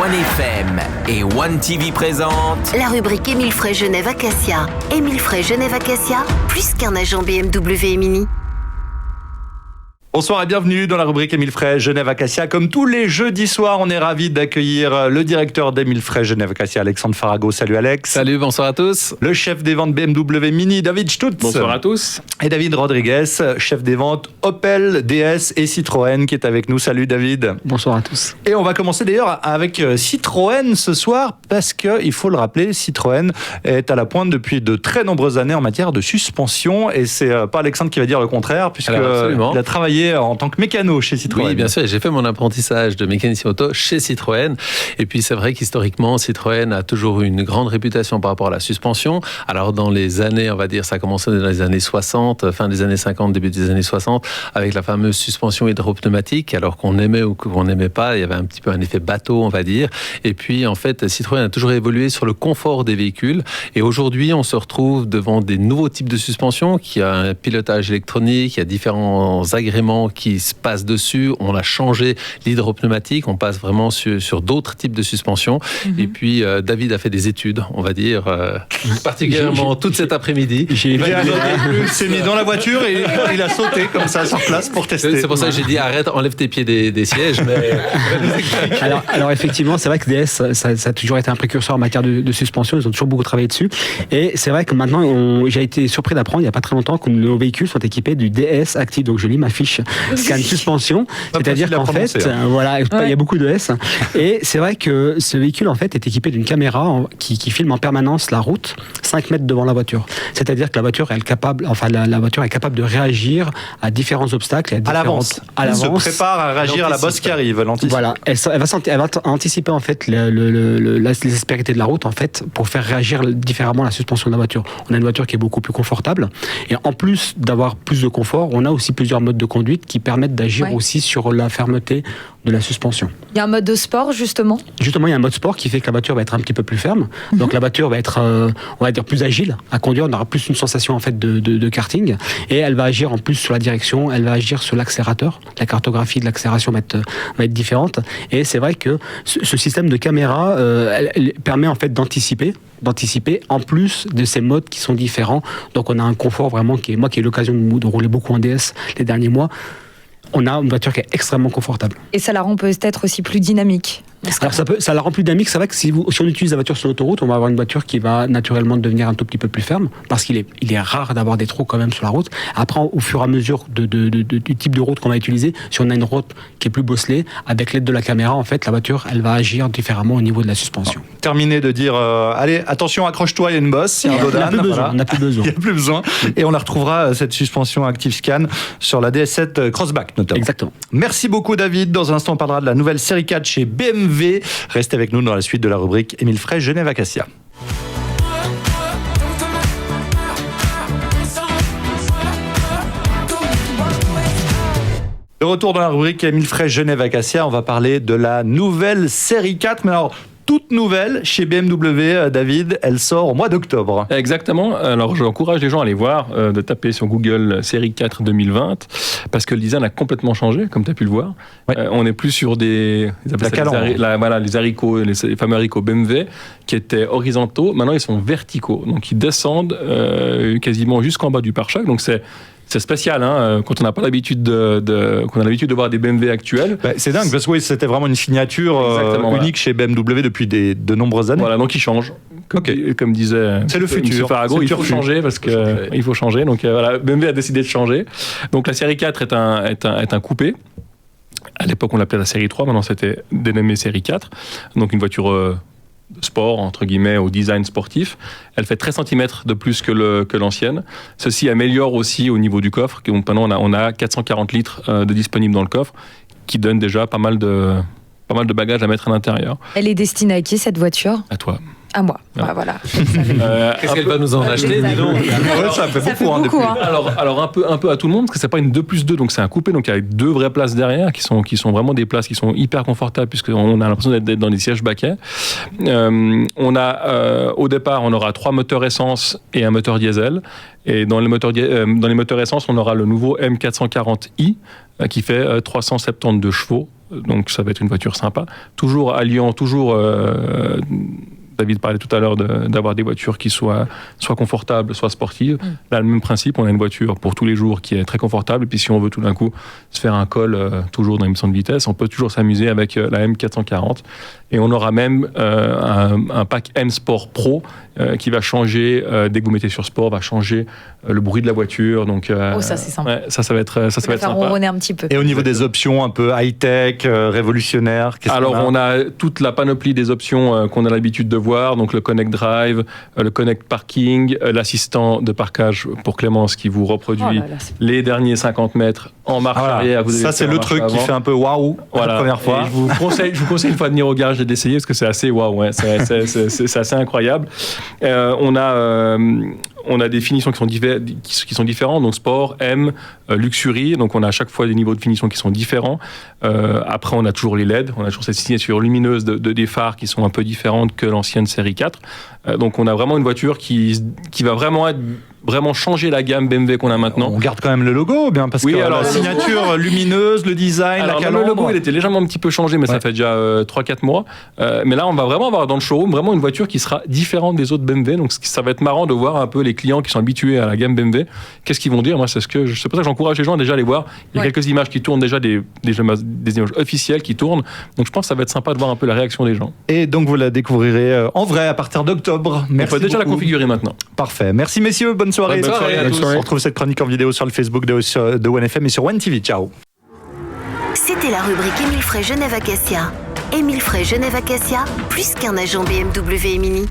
OneFM et OneTV présentent la rubrique Émile Frey Genève Acacia. Émile Frey Genève Acacia, plus qu'un agent BMW et Mini. Bonsoir et bienvenue dans la rubrique Émile Frey Genève Acacia. Comme tous les jeudis soirs, on est ravis d'accueillir le directeur d'Émile Frey Genève Acacia, Alexandre Farago. Salut Alex. Salut, bonsoir à tous. Le chef des ventes BMW Mini, David Stutz. Bonsoir à tous. Et David Rodriguez, chef des ventes Opel, DS et Citroën qui est avec nous. Salut David. Bonsoir à tous. Et on va commencer d'ailleurs avec Citroën ce soir parce que, il faut le rappeler, Citroën est à la pointe depuis de très nombreuses années en matière de suspension et c'est pas Alexandre qui va dire le contraire puisqu'il a travaillé en tant que mécano chez Citroën. Oui, bien sûr, j'ai fait mon apprentissage de mécanicien auto chez Citroën. Et puis c'est vrai qu'historiquement, Citroën a toujours eu une grande réputation par rapport à la suspension. Alors dans les années, on va dire, ça a commencé dans les années 60, fin des années 50, début des années 60, avec la fameuse suspension hydropneumatique. Alors qu'on aimait ou qu'on n'aimait pas, il y avait un petit peu un effet bateau, on va dire. Et puis en fait, Citroën a toujours évolué sur le confort des véhicules. Et aujourd'hui, on se retrouve devant des nouveaux types de suspension, qui a un pilotage électronique, il y a différents agréments qui se passe dessus. On a changé l'hydropneumatique, on passe vraiment sur d'autres types de suspension. Et puis David a fait des études, on va dire, particulièrement toute cet après-midi. Il s'est mis dans la voiture et il a sauté comme ça sur place pour tester. C'est pour ça que j'ai dit arrête, enlève tes pieds des sièges. Mais... alors effectivement, c'est vrai que DS, ça a toujours été un précurseur en matière de suspension. Ils ont toujours beaucoup travaillé dessus. Et c'est vrai que maintenant, j'ai été surpris d'apprendre il n'y a pas très longtemps que nos véhicules sont équipés du DS Active. Donc je lis ma fiche scan suspension, c'est-à-dire qu'en fait, voilà, il y a beaucoup de S. Et c'est vrai que ce véhicule en fait est équipé d'une caméra qui filme en permanence la route 5 mètres devant la voiture. C'est-à-dire que la voiture est capable de réagir à différents obstacles. À l'avance. Elle se prépare à réagir à la bosse qui arrive. Voilà, elle va anticiper en fait les aspérités de la route en fait pour faire réagir différemment la suspension de la voiture. On a une voiture qui est beaucoup plus confortable et en plus d'avoir plus de confort, on a aussi plusieurs modes de conduite qui permettent d'agir aussi sur la fermeté de la suspension. Il y a un mode de sport justement, il y a un mode sport qui fait que la voiture va être un petit peu plus ferme. Donc la voiture va être, on va dire, plus agile à conduire. On aura plus une sensation en fait de karting et elle va agir en plus sur la direction. Elle va agir sur l'accélérateur. La cartographie de l'accélération va être différente. Et c'est vrai que ce système de caméra elle permet en fait d'anticiper en plus de ces modes qui sont différents. Donc on a un confort vraiment qui ai eu l'occasion de rouler beaucoup en DS les derniers mois. On a une voiture qui est extrêmement confortable. Et ça la rend peut-être aussi plus dynamique. Alors ça la rend plus dynamique. C'est vrai que si on utilise la voiture sur l'autoroute, on va avoir une voiture qui va naturellement devenir un tout petit peu plus ferme parce qu'il est rare d'avoir des trous quand même sur la route. Après, au fur et à mesure du type de route qu'on va utiliser, si on a une route qui est plus bosselée, avec l'aide de la caméra, en fait, la voiture, elle va agir différemment au niveau de la suspension. Terminé de dire, allez, attention, accroche-toi, il y a une bosse, il y a un dodan. On n'a plus besoin. Il n'y a plus besoin. Et on la retrouvera, cette suspension Active Scan, sur la DS7 Crossback notamment. Exactement. Merci beaucoup David. Dans un instant, on parlera de la nouvelle série 4 chez BMW. Restez avec nous dans la suite de la rubrique Émile Frey Genève Acacia. De retour dans la rubrique Émile Frey Genève Acacia, on va parler de la nouvelle série 4. Mais alors, toute nouvelle chez BMW, David, elle sort au mois d'octobre. Exactement. Alors, j'encourage les gens à aller voir, de taper sur Google série 4 2020, parce que le design a complètement changé, comme tu as pu le voir. Ouais. On n'est plus sur les haricots, les fameux haricots BMW, qui étaient horizontaux. Maintenant, ils sont verticaux. Donc, ils descendent quasiment jusqu'en bas du pare-choc. Donc, c'est spécial, hein, quand on n'a pas l'habitude qu'on a l'habitude de voir des BMW actuels. C'est dingue, parce que oui, c'était vraiment une signature unique chez BMW depuis de nombreuses années. Voilà, donc il change. Comme disait c'est le futur. Farago, il faut changer parce que il faut changer. Donc voilà, BMW a décidé de changer. Donc la série 4 est un coupé. À l'époque, on l'appelait la série 3, maintenant c'était dénommé série 4. Donc une voiture sport, entre guillemets, au design sportif. Elle fait 13 cm de plus que l'ancienne. Ceci améliore aussi au niveau du coffre. Donc maintenant, on a 440 litres de disponibles dans le coffre, qui donne déjà pas mal de bagages à mettre à l'intérieur. Elle est destinée à qui, cette voiture ? À toi. À moi. Voilà. Qu'est-ce qu'elle va nous en acheter, dis donc. Ça fait beaucoup. Alors un peu à tout le monde, parce que c'est pas une 2+2, donc c'est un coupé, donc il y a 2 vraies places derrière qui sont vraiment des places qui sont hyper confortables, puisqu'on a l'impression d'être dans des sièges baquets. Au départ, on aura 3 moteurs essence et un moteur diesel. Et dans les moteurs essence, on aura le nouveau M440i qui fait 372 chevaux donc ça va être une voiture sympa. Toujours alliant, David parlait tout à l'heure d'avoir des voitures qui soient confortables, soit sportives. Là, le même principe, on a une voiture pour tous les jours qui est très confortable. Et puis si on veut tout d'un coup se faire un col toujours dans l'émission de vitesse, on peut toujours s'amuser avec la M440. Et on aura même un pack M Sport Pro qui va changer, dès que vous mettez sur Sport, va changer le bruit de la voiture. Donc, ça c'est sympa. Ouais, ça va être faire sympa. ronronner un petit peu. Et au niveau des options un peu high-tech, révolutionnaires, alors on a toute la panoplie des options qu'on a l'habitude de voir, donc le Connect Drive, le Connect Parking, l'assistant de parkage pour Clémence qui vous reproduit les derniers 50 mètres en marche arrière. Ça c'est le truc qui fait un peu waouh la première fois. Je vous conseille une fois de venir au garage et d'essayer parce que c'est assez waouh, c'est assez incroyable. On a des finitions qui sont différentes, donc Sport, M, Luxury, donc on a à chaque fois des niveaux de finition qui sont différents. Après, on a toujours les LED, on a toujours cette signature lumineuse des phares qui sont un peu différentes que l'ancienne série 4. Donc on a vraiment une voiture qui va vraiment changer la gamme BMW qu'on a maintenant. On garde quand même le logo, bien, parce que la signature lumineuse, le design, la calandre. Le logo, il était légèrement un petit peu changé, mais ça fait déjà 3-4 mois. Mais là, on va vraiment avoir dans le showroom vraiment une voiture qui sera différente des autres BMW. Donc ça va être marrant de voir un peu les clients qui sont habitués à la gamme BMW. Qu'est-ce qu'ils vont dire? Moi, c'est pour ça que j'encourage les gens à déjà aller voir. Il y a quelques images qui tournent déjà, des images officielles qui tournent. Donc je pense que ça va être sympa de voir un peu la réaction des gens. Et donc vous la découvrirez en vrai à partir d'octobre. Merci. On peut déjà la configurer maintenant. Parfait. Merci messieurs, bonne soirée. Bonne soirée à tous. On retrouve cette chronique en vidéo sur le Facebook de OneFM et sur OneTV. Ciao. C'était la rubrique Émile Frey Genève Acacia. Émile Frey Genève Acacia, plus qu'un agent BMW et Mini.